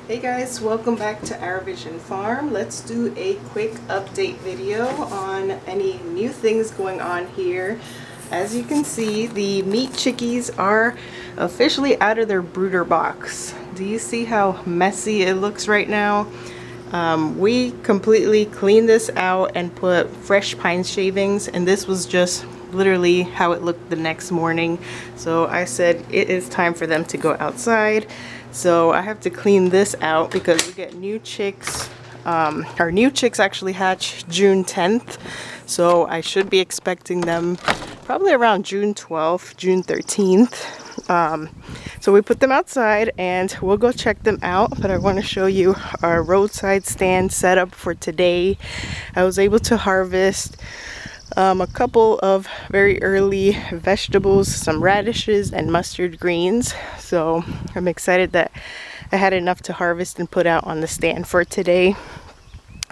Hey guys, welcome back to Aravision Farm. Let's do a quick update video on any new things going on here. As you can see, the meat chickies are officially out of their brooder box. Do you see how messy it looks right now? We completely cleaned this out and put fresh pine shavings, and this was just literally how it looked the next morning. So I said it is time for them to go outside. So I have to clean this out because we get new chicks. Our new chicks actually hatch June 10th. So I should be expecting them probably around June 12th, June 13th. So we put them outside and we'll go check them out, but I want to show you our roadside stand setup for today. I was able to harvest a couple of very early vegetables, some radishes and mustard greens. So I'm excited that I had enough to harvest and put out on the stand for today.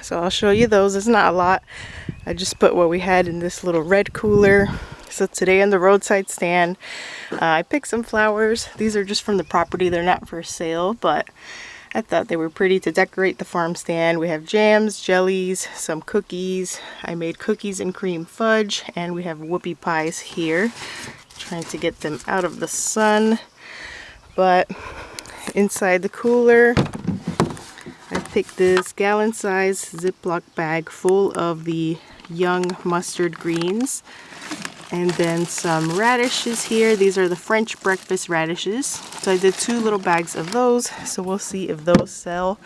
So I'll show you those. It's not a lot. I just put what we had in this little red cooler. So today on the roadside stand, I picked some flowers. These are just from the property. They're not for sale, but I thought they were pretty to decorate the farm stand. We have jams, jellies, some cookies. I made cookies and cream fudge, and we have whoopie pies here. Trying to get them out of the sun. But inside the cooler, I picked this gallon-size Ziploc bag full of the young mustard greens. And then some radishes here. These are the French breakfast radishes. So I did 2 little bags of those. So we'll see if those sell.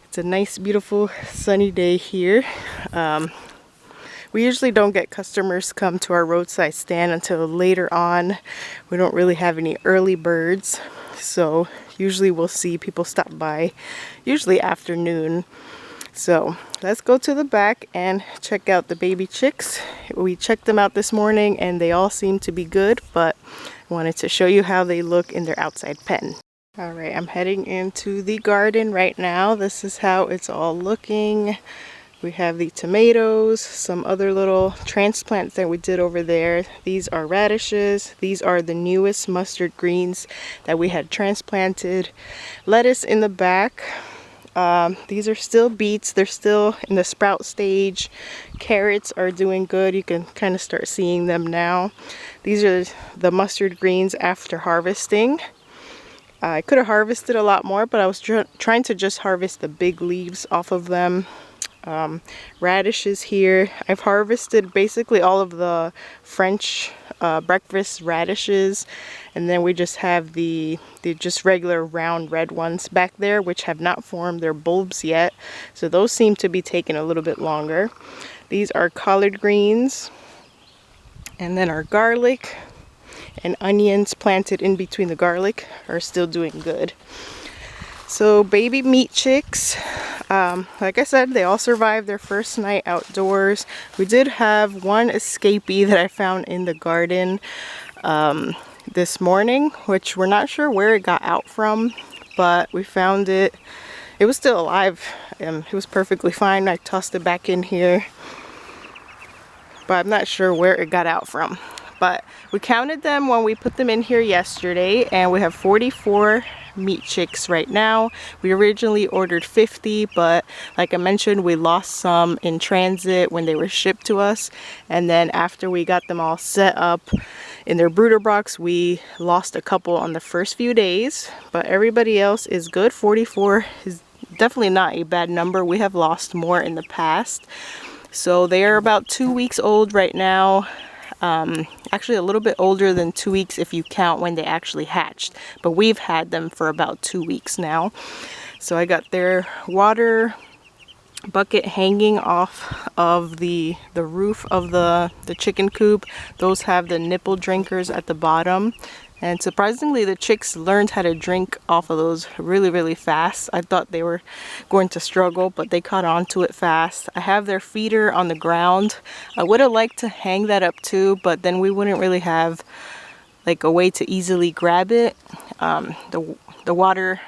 It's a nice, beautiful, sunny day here. We usually don't get customers come to our roadside stand until later on. We don't really have any early birds. So usually we'll see people stop by, usually afternoon. So let's go to the back and check out the baby chicks. We checked them out this morning and they all seem to be good, but I wanted to show you how they look in their outside pen. All right, I'm heading into the garden right now. This is how it's all looking. We have the tomatoes, some other little transplants that we did over there. These are radishes. These are the newest mustard greens that we had transplanted. Lettuce in the back. These are still beets. They're still in the sprout stage. Carrots are doing good. You can kind of start seeing them now. These are the mustard greens after harvesting. I could have harvested a lot more, but I was trying to just harvest the big leaves off of them. Radishes here. I've harvested basically all of the French breakfast radishes, and then we just have the just regular round red ones back there, which have not formed their bulbs yet, so those seem to be taking a little bit longer. These are collard greens, and then our garlic and onions planted in between the garlic are still doing good. So baby meat chicks, like I said, they all survived their first night outdoors. We did have one escapee that I found in the garden this morning, which we're not sure where it got out from, but we found it. It was still alive. It was perfectly fine. I tossed it back in here, but I'm not sure where it got out from. But we counted them when we put them in here yesterday, and we have 44 meat chicks right now. We originally ordered 50, but like I mentioned, we lost some in transit when they were shipped to us, and then after we got them all set up in their brooder box, we lost a couple on the first few days, but everybody else is good. 44 is definitely not a bad number. We have lost more in the past. So they are about 2 weeks old right now. Actually a little bit older than 2 weeks if you count when they actually hatched, but we've had them for about 2 weeks now. So I got their water bucket hanging off of the roof of the chicken coop. Those have the nipple drinkers at the bottom, and surprisingly the chicks learned how to drink off of those really fast. I thought they were going to struggle, but they caught on to it fast. I have their feeder on the ground. I would have liked to hang that up too, but then we wouldn't really have like a way to easily grab it. The water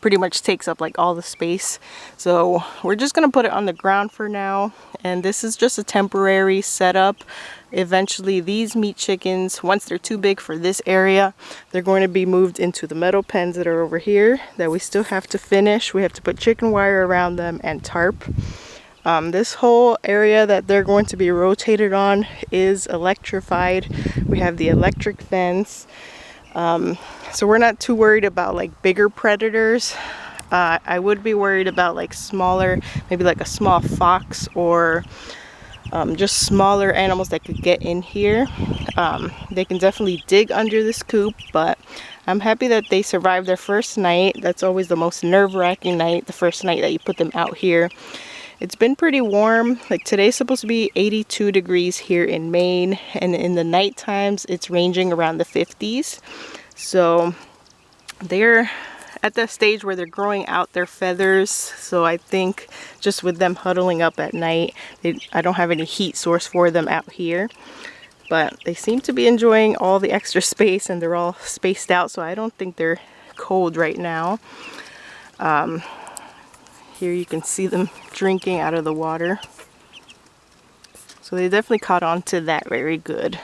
pretty much takes up like all the space. So we're just gonna put it on the ground for now, and this is just a temporary setup. Eventually these meat chickens, once they're too big for this area, they're going to be moved into the metal pens that are over here that we still have to finish. We have to put chicken wire around them and tarp. This whole area that they're going to be rotated on is electrified. We have the electric fence. So we're not too worried about like bigger predators. I would be worried about like smaller, maybe like a small fox or just smaller animals that could get in here. They can definitely dig under this coop, but I'm happy that they survived their first night. That's always the most nerve-wracking night, the first night that you put them out here. It's been pretty warm. Like today's supposed to be 82 degrees here in Maine, and in the night times it's ranging around the 50s. So they're at the stage where they're growing out their feathers. So I think just with them huddling up at night, I don't have any heat source for them out here. But they seem to be enjoying all the extra space, and they're all spaced out, so I don't think they're cold right now. Here you can see them drinking out of the water. So they definitely caught on to that very good.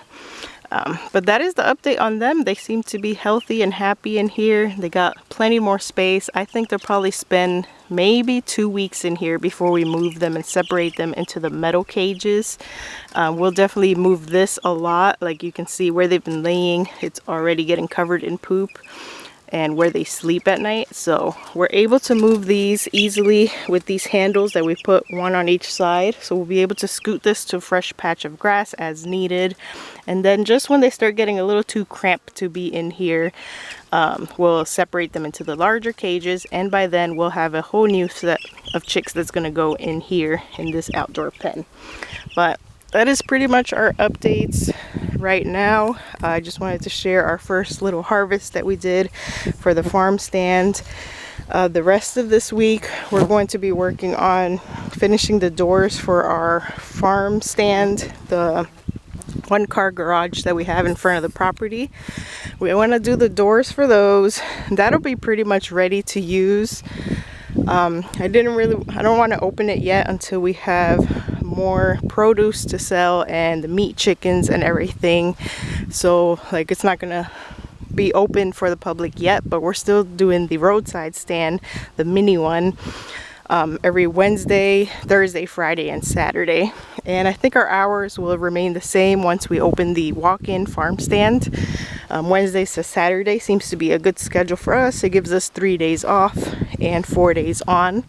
But that is the update on them. They seem to be healthy and happy in here. They got plenty more space. I think they'll probably spend maybe 2 weeks in here before we move them and separate them into the metal cages. We'll definitely move this a lot. Like you can see where they've been laying, it's already getting covered in poop, and where they sleep at night. So we're able to move these easily with these handles that we put one on each side. So we'll be able to scoot this to a fresh patch of grass as needed. And then just when they start getting a little too cramped to be in here, we'll separate them into the larger cages, and by then we'll have a whole new set of chicks that's going to go in here in this outdoor pen. But that is pretty much our updates right now. I just wanted to share our first little harvest that we did for the farm stand. The rest of this week we're going to be working on finishing the doors for our farm stand, the one-car garage that we have in front of the property. We want to do the doors for those. That'll be pretty much ready to use. I don't want to open it yet until we have more produce to sell and the meat chickens and everything. So like it's not gonna be open for the public yet, but we're still doing the roadside stand, the mini one, every Wednesday, Thursday, Friday, and Saturday. And I think our hours will remain the same once we open the walk-in farm stand. Wednesdays to Saturday seems to be a good schedule for us. It gives us 3 days off and 4 days on.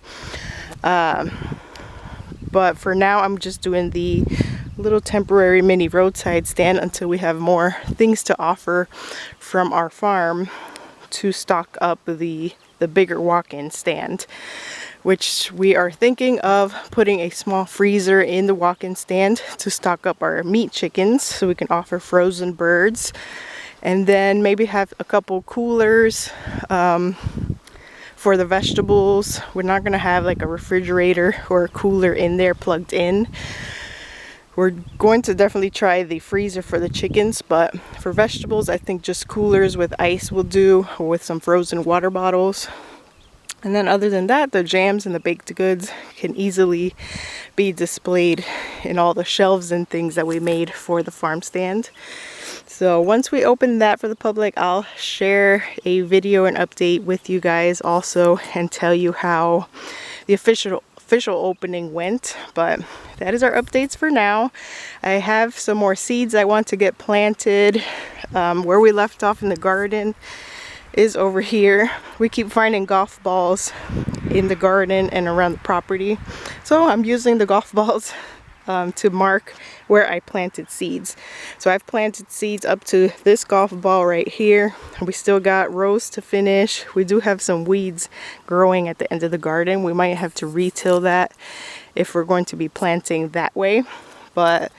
But for now, I'm just doing the little temporary mini roadside stand until we have more things to offer from our farm to stock up the bigger walk-in stand, which we are thinking of putting a small freezer in the walk-in stand to stock up our meat chickens so we can offer frozen birds, and then maybe have a couple coolers for the vegetables. We're not going to have like a refrigerator or a cooler in there plugged in. We're going to definitely try the freezer for the chickens, but for vegetables I think just coolers with ice will do, or with some frozen water bottles. And then other than that, the jams and the baked goods can easily be displayed in all the shelves and things that we made for the farm stand. So once we open that for the public, I'll share a video and update with you guys also and tell you how the official opening went. But that is our updates for now. I have some more seeds I want to get planted. Where we left off in the garden is over here. We keep finding golf balls in the garden and around the property, so I'm using the golf balls to mark where I planted seeds. So I've planted seeds up to this golf ball right here. We still got rows to finish. We do have some weeds growing at the end of the garden. We might have to re-till that if we're going to be planting that way, but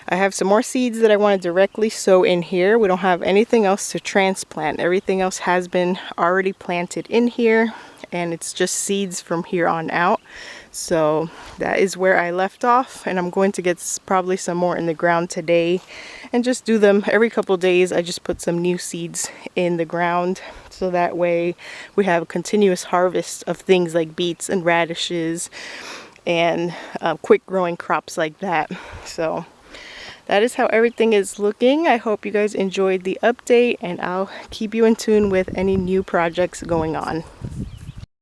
I have some more seeds that I want to directly sow in here. We don't have anything else to transplant. Everything else has been already planted in here, and it's just seeds from here on out. So that is where I left off, and I'm going to get probably some more in the ground today and just do them every couple days. I just put some new seeds in the ground So that way we have a continuous harvest of things like beets and radishes and quick growing crops like that. So that is how everything is looking. I hope you guys enjoyed the update, and I'll keep you in tune with any new projects going on.